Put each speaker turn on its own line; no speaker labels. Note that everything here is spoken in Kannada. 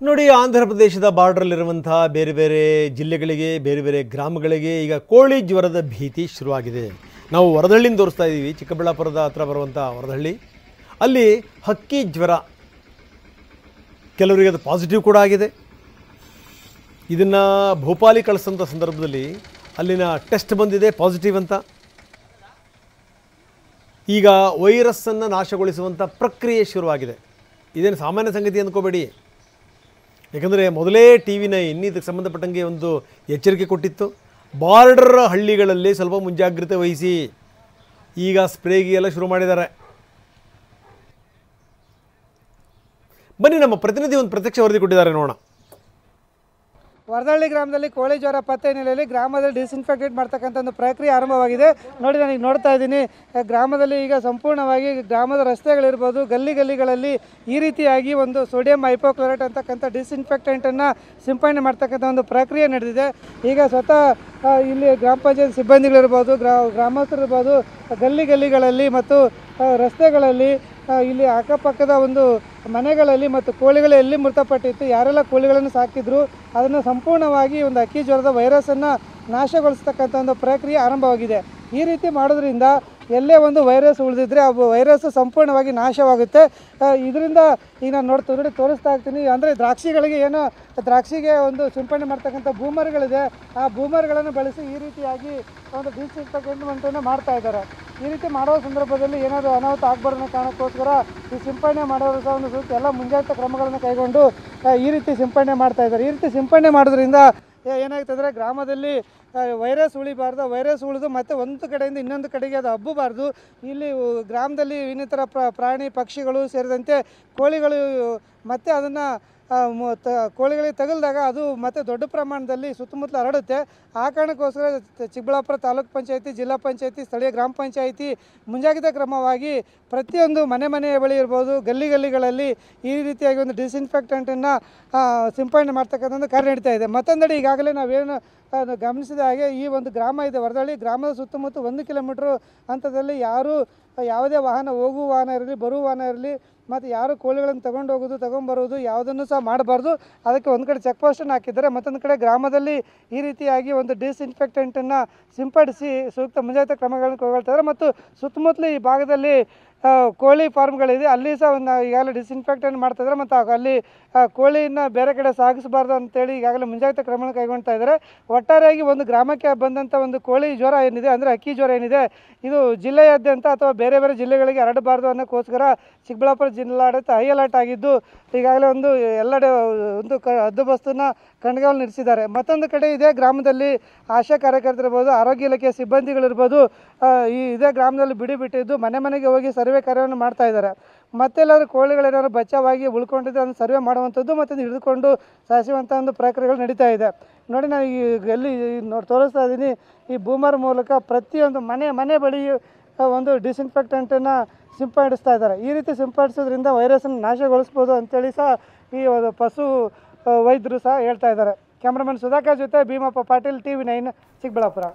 ನೋಡಿ, ಆಂಧ್ರ ಪ್ರದೇಶದ ಬಾರ್ಡ್ರಲ್ಲಿರುವಂತಹ ಬೇರೆ ಬೇರೆ ಜಿಲ್ಲೆಗಳಿಗೆ, ಬೇರೆ ಬೇರೆ ಗ್ರಾಮಗಳಿಗೆ ಈಗ ಕೋಳಿ ಜ್ವರದ ಭೀತಿ ಶುರುವಾಗಿದೆ. ನಾವು ವರದಹಳ್ಳಿನ ತೋರಿಸ್ತಾ ಇದ್ದೀವಿ, ಚಿಕ್ಕಬಳ್ಳಾಪುರದ ಹತ್ರ ಬರುವಂಥ ವರದಹಳ್ಳಿ. ಅಲ್ಲಿ ಹಕ್ಕಿ ಜ್ವರ, ಕೆಲವರಿಗೆ ಅದು ಪಾಸಿಟಿವ್ ಕೂಡ ಆಗಿದೆ. ಇದನ್ನು ಭೋಪಾಲಿ ಕಳಿಸೋಂಥ ಸಂದರ್ಭದಲ್ಲಿ ಅಲ್ಲಿನ ಟೆಸ್ಟ್ ಬಂದಿದೆ ಪಾಸಿಟಿವ್ ಅಂತ. ಈಗ ವೈರಸ್ಸನ್ನು ನಾಶಗೊಳಿಸುವಂಥ ಪ್ರಕ್ರಿಯೆ ಶುರುವಾಗಿದೆ. ಇದೇನು ಸಾಮಾನ್ಯ ಸಂಗತಿ ಅಂದ್ಕೋಬೇಡಿ. ಯಾಕಂದರೆ ಮೊದಲೇ TV9 ಇದಕ್ಕೆ ಸಂಬಂಧಪಟ್ಟಂಗೆ ಒಂದು ಎಚ್ಚರಿಕೆ ಕೊಟ್ಟಿತ್ತು. ಬಾರ್ಡರ್ ಹಳ್ಳಿಗಳಲ್ಲಿ ಸ್ವಲ್ಪ ಮುಂಜಾಗ್ರತೆ ವಹಿಸಿ. ಈಗ ಸ್ಪ್ರೇಗೆ ಎಲ್ಲ ಶುರು ಮಾಡಿದ್ದಾರೆ. ಬನ್ನಿ, ನಮ್ಮ ಪ್ರತಿನಿಧಿ ಒಂದು ಪ್ರತ್ಯಕ್ಷ ವರದಿ ಕೊಟ್ಟಿದ್ದಾರೆ, ನೋಡೋಣ.
ವರದಹಳ್ಳಿ ಗ್ರಾಮದಲ್ಲಿ ಕೋಳಿ ಜ್ವರ ಪತ್ತೆ ಹಿನ್ನೆಲೆಯಲ್ಲಿ ಗ್ರಾಮದಲ್ಲಿ ಡಿಸ್ಇನ್ಫೆಕ್ಟೆಂಟ್ ಮಾಡ್ತಕ್ಕಂಥ ಒಂದು ಪ್ರಕ್ರಿಯೆ ಆರಂಭವಾಗಿದೆ. ನೋಡಿ, ನಾನೀಗ ನೋಡ್ತಾ ಇದ್ದೀನಿ, ಗ್ರಾಮದಲ್ಲಿ ಈಗ ಸಂಪೂರ್ಣವಾಗಿ ಗ್ರಾಮದ ರಸ್ತೆಗಳಿರ್ಬೋದು, ಗಲ್ಲಿಗಳಲ್ಲಿ ಈ ರೀತಿಯಾಗಿ ಒಂದು ಸೋಡಿಯಂ ಹೈಪೋಕ್ಲೋರೈಟ್ ಅಂತಕ್ಕಂಥ ಡಿಸ್ಇನ್ಫೆಕ್ಟೆಂಟನ್ನು ಸಿಂಪಡಣೆ ಮಾಡ್ತಕ್ಕಂಥ ಒಂದು ಪ್ರಕ್ರಿಯೆ ನಡೆದಿದೆ. ಈಗ ಸ್ವತಃ ಇಲ್ಲಿ ಗ್ರಾಮ ಪಂಚಾಯತ್ ಸಿಬ್ಬಂದಿಗಳಿರ್ಬೋದು, ಗ್ರಾಮಸ್ಥರಿರ್ಬೋದು, ಗಲ್ಲಿಗಳಲ್ಲಿ ಮತ್ತು ರಸ್ತೆಗಳಲ್ಲಿ, ಇಲ್ಲಿ ಅಕ್ಕಪಕ್ಕದ ಒಂದು ಮನೆಗಳಲ್ಲಿ ಮತ್ತು ಕೋಳಿಗಳು ಎಲ್ಲಿ ಮೃತಪಟ್ಟಿತ್ತು, ಯಾರೆಲ್ಲ ಕೋಳಿಗಳನ್ನು ಸಾಕಿದ್ರು, ಅದನ್ನು ಸಂಪೂರ್ಣವಾಗಿ ಒಂದು ಹಕ್ಕಿ ಜ್ವರದ ವೈರಸ್ಸನ್ನು ನಾಶಗೊಳಿಸ್ತಕ್ಕಂಥ ಒಂದು ಪ್ರಕ್ರಿಯೆ ಆರಂಭವಾಗಿದೆ. ಈ ರೀತಿ ಮಾಡೋದ್ರಿಂದ ಎಲ್ಲೇ ಒಂದು ವೈರಸ್ ಉಳಿದಿದ್ರೆ ಆ ವೈರಸ್ ಸಂಪೂರ್ಣವಾಗಿ ನಾಶವಾಗುತ್ತೆ. ಇದರಿಂದ ಈಗ ನಾನು ತೋರಿಸ್ತಾ ಇರ್ತೀನಿ. ಅಂದರೆ ದ್ರಾಕ್ಷಿಗೆ ಒಂದು ಸಿಂಪಡಣೆ ಮಾಡ್ತಕ್ಕಂಥ ಬೂಮರ್ಗಳಿದೆ. ಆ ಬೂಮರ್ಗಳನ್ನು ಬಳಸಿ ಈ ರೀತಿಯಾಗಿ ಒಂದು ಡಿಸ್ಇನ್ಫೆಕ್ಟೆಂಟನ್ನು ಮಾಡ್ತಾ ಇದ್ದಾರೆ. ಈ ರೀತಿ ಮಾಡೋ ಸಂದರ್ಭದಲ್ಲಿ ಏನಾದರೂ ಅನಾಹುತ ಆಗಬಾರ್ದು ಅನ್ನೋ ಕಾರಣಕ್ಕೋಸ್ಕರ ಈ ಸಿಂಪಡಣೆ ಮಾಡೋರು ಸಹ ಒಂದು ಸೂಕ್ತ ಎಲ್ಲ ಮುಂಜಾಗ್ರತಾ ಕ್ರಮಗಳನ್ನು ಕೈಗೊಂಡು ಈ ರೀತಿ ಸಿಂಪಡಣೆ ಮಾಡ್ತಾ ಇದ್ದಾರೆ. ಈ ರೀತಿ ಸಿಂಪಡಣೆ ಮಾಡೋದ್ರಿಂದ ಏನಾಗ್ತದೆ ಅಂದರೆ ಗ್ರಾಮದಲ್ಲಿ ವೈರಸ್ ಉಳಿಬಾರ್ದು, ವೈರಸ್ ಉಳಿದು ಮತ್ತೆ ಒಂದು ಕಡೆಯಿಂದ ಇನ್ನೊಂದು ಕಡೆಗೆ ಅದು ಹಬ್ಬಬಾರ್ದು. ಇಲ್ಲಿ ಗ್ರಾಮದಲ್ಲಿ ಇನ್ನಿತರ ಪ್ರಾಣಿ ಪಕ್ಷಿಗಳು ಸೇರಿದಂತೆ ಕೋಳಿಗಳು ಮತ್ತೆ ಅದನ್ನು ಕೋಳಿಗಳಿಗೆ ತಗುಲಿದಾಗ ಅದು ಮತ್ತೆ ದೊಡ್ಡ ಪ್ರಮಾಣದಲ್ಲಿ ಸುತ್ತಮುತ್ತಲು ಹರಡುತ್ತೆ. ಆ ಕಾರಣಕ್ಕೋಸ್ಕರ ಚಿಕ್ಕಬಳ್ಳಾಪುರ ತಾಲೂಕು ಪಂಚಾಯಿತಿ, ಜಿಲ್ಲಾ ಪಂಚಾಯಿತಿ, ಸ್ಥಳೀಯ ಗ್ರಾಮ ಪಂಚಾಯಿತಿ ಮುಂಜಾಗ್ರತಾ ಕ್ರಮವಾಗಿ ಪ್ರತಿಯೊಂದು ಮನೆ ಬಳಿ ಇರ್ಬೋದು, ಗಲ್ಲಿಗಳಲ್ಲಿ ಈ ರೀತಿಯಾಗಿ ಒಂದು ಡಿಸ್ಇನ್ಫೆಕ್ಟೆಂಟನ್ನು ಸಿಂಪಡಣೆ ಮಾಡ್ತಕ್ಕಂಥ ಕಾರ್ಯ ನಡೀತಾ ಇದೆ. ಮತ್ತೊಂದೆಡೆ ಈಗಾಗಲೇ ನಾವೇನು ಗಮನಿಸಿದ ಹಾಗೆ ಈ ಒಂದು ಗ್ರಾಮ ಇದೆ ವರದಹಳ್ಳಿ, ಗ್ರಾಮದ ಸುತ್ತಮುತ್ತ 1 ಕಿಲೋಮೀಟ್ರ್ ಹಂತದಲ್ಲಿ ಯಾವುದೇ ವಾಹನ, ಹೋಗುವ ವಾಹನ ಇರಲಿ, ಬರುವ ವಾಹನ ಇರಲಿ, ಮತ್ತು ಯಾರು ಕೋಳಿಗಳನ್ನು ತೊಗೊಂಬರೋದು ಯಾವುದನ್ನು ಸಹ ಮಾಡಬಾರ್ದು. ಅದಕ್ಕೆ ಒಂದು ಕಡೆ ಚೆಕ್ ಪೋಸ್ಟನ್ನು ಹಾಕಿದ್ದಾರೆ, ಮತ್ತೊಂದು ಕಡೆ ಗ್ರಾಮದಲ್ಲಿ ಈ ರೀತಿಯಾಗಿ ಒಂದು ಡಿಸ್ಇನ್ಫೆಕ್ಟೆಂಟನ್ನು ಸಿಂಪಡಿಸಿ ಸೂಕ್ತ ಮುಂಜಾಗ್ರತಾ ಕ್ರಮಗಳನ್ನು ಕೈಗೊಳ್ತಾರೆ. ಮತ್ತು ಸುತ್ತಮುತ್ತಲು ಈ ಭಾಗದಲ್ಲಿ ಕೋಳಿ ಫಾರ್ಮ್ಗಳಿದೆ, ಅಲ್ಲಿ ಸಹ ಒಂದು ಈಗಾಗಲೇ ಡಿಸ್ಇನ್ಫೆಕ್ಟೆಂಟ್ ಮಾಡ್ತಾಯಿದ್ದಾರೆ. ಮತ್ತು ಅಲ್ಲಿ ಕೋಳಿಯನ್ನು ಬೇರೆ ಕಡೆ ಸಾಗಿಸಬಾರ್ದು ಅಂತೇಳಿ ಈಗಾಗಲೇ ಮುಂಜಾಗ್ರತಾ ಕ್ರಮಗಳನ್ನು ಕೈಗೊಳ್ತಾ ಇದ್ದಾರೆ. ಒಟ್ಟಾರೆಯಾಗಿ ಒಂದು ಗ್ರಾಮಕ್ಕೆ ಬಂದಂಥ ಒಂದು ಕೋಳಿ ಜ್ವರ ಏನಿದೆ, ಅಂದರೆ ಹಕ್ಕಿ ಜ್ವರ ಏನಿದೆ, ಇದು ಜಿಲ್ಲೆಯಾದ್ಯಂತ ಅಥವಾ ಬೇರೆ ಬೇರೆ ಜಿಲ್ಲೆಗಳಿಗೆ ಹರಡಬಾರ್ದು ಅನ್ನೋಕ್ಕೋಸ್ಕರ ಚಿಕ್ಕಬಳ್ಳಾಪುರ ಜಿಲ್ಲಾಡಳಿತ ಹೈ ಅಲರ್ಟ್ ಆಗಿದ್ದು ಈಗಾಗಲೇ ಒಂದು ಎಲ್ಲೆಡೆ ಒಂದು ಹದ್ದುಬಸ್ತನ್ನು ಕಣ್ಗಾವಲು ನಡೆಸಿದ್ದಾರೆ. ಮತ್ತೊಂದು ಕಡೆ ಇದೇ ಗ್ರಾಮದಲ್ಲಿ ಆಶಾ ಕಾರ್ಯಕರ್ತರಿರ್ಬೋದು, ಆರೋಗ್ಯ ಇಲಾಖೆಯ ಸಿಬ್ಬಂದಿಗಳಿರ್ಬೋದು, ಇದೇ ಗ್ರಾಮದಲ್ಲಿ ಬಿಟ್ಟಿದ್ದು ಮನೆಗೆ ಹೋಗಿ ಸರ್ವೆ ಕಾರ್ಯವನ್ನು ಮಾಡ್ತಾ ಇದ್ದಾರೆ. ಮತ್ತೆಲ್ಲಾದರೂ ಕೋಳಿಗಳೇನಾದ್ರು ಬಚಾವಾಗಿ ಉಳ್ಕೊಂಡಿದ್ದು ಅದನ್ನು ಸರ್ವೆ ಮಾಡುವಂಥದ್ದು ಮತ್ತು ಹಿಡಿದುಕೊಂಡು ಸಾಯಿಸುವಂಥ ಒಂದು ಪ್ರಕ್ರಿಯೆಗಳು ನಡೀತಾ ಇದೆ. ನೋಡಿ, ನಾನು ಎಲ್ಲಿ ತೋರಿಸ್ತಾ ಇದ್ದೀನಿ, ಈ ಬೂಮರ್ ಮೂಲಕ ಪ್ರತಿಯೊಂದು ಮನೆ ಬಳಿ ಒಂದು ಡಿಸ್ಇನ್ಫೆಕ್ಟೆಂಟನ್ನು ಸಿಂಪಡಿಸ್ತಾ ಇದ್ದಾರೆ. ಈ ರೀತಿ ಸಿಂಪಡಿಸೋದ್ರಿಂದ ವೈರಸ್ಸನ್ನು ನಾಶಗೊಳಿಸ್ಬೋದು ಅಂತೇಳಿ ಸಹ ಈ ಪಶು ವೈದ್ಯರು ಸಹ ಹೇಳ್ತಾ ಇದ್ದಾರೆ. ಕ್ಯಾಮ್ರಾಮನ್ ಸುಧಾಕರ್ ಜೊತೆ ಭೀಮಪ್ಪ ಪಾಟೀಲ್, TV9 ಚಿಕ್ಕಬಳ್ಳಾಪುರ.